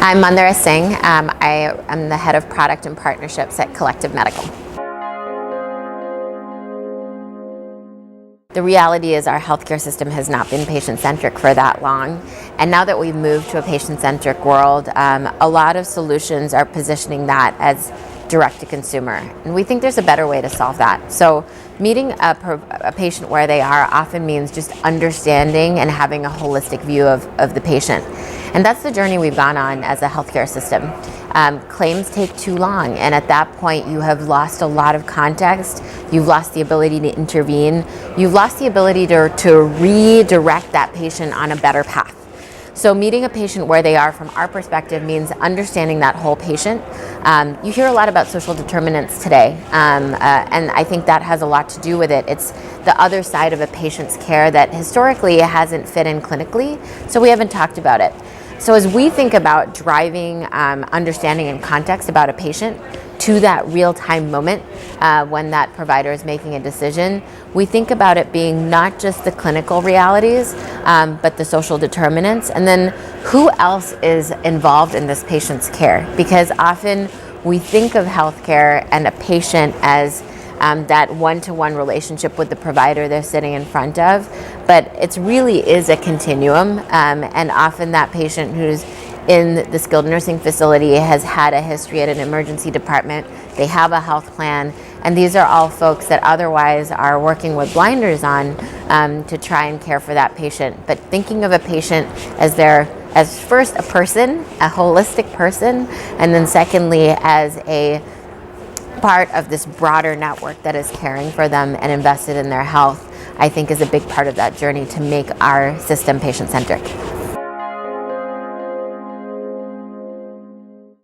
I'm Mandara Singh. I am the head of product and partnerships at Collective Medical. The reality is our healthcare system has not been patient-centric for that long. And now that we've moved to a patient-centric world, a lot of solutions are positioning that as direct-to-consumer. And we think there's a better way to solve that. So meeting a patient where they are often means just understanding and having a holistic view of the patient. And that's the journey we've gone on as a healthcare system. Claims take too long, and at that point you have lost a lot of context, you've lost the ability to intervene, you've lost the ability to redirect that patient on a better path. So meeting a patient where they are from our perspective means understanding that whole patient. You hear a lot about social determinants today, and I think that has a lot to do with it. It's the other side of a patient's care that historically hasn't fit in clinically, so we haven't talked about it. So as we think about driving understanding and context about a patient to that real-time moment when that provider is making a decision, we think about it being not just the clinical realities, but the social determinants, and then who else is involved in this patient's care. Because often we think of healthcare and a patient as that one-to-one relationship with the provider they're sitting in front of, but it really is a continuum, and often that patient who's in the skilled nursing facility has had a history at an emergency department, they have a health plan, and these are all folks that otherwise are working with blinders on to try and care for that patient. But thinking of a patient as first a person, a holistic person, and then secondly as a part of this broader network that is caring for them and invested in their health, I think is a big part of that journey to make our system patient-centric.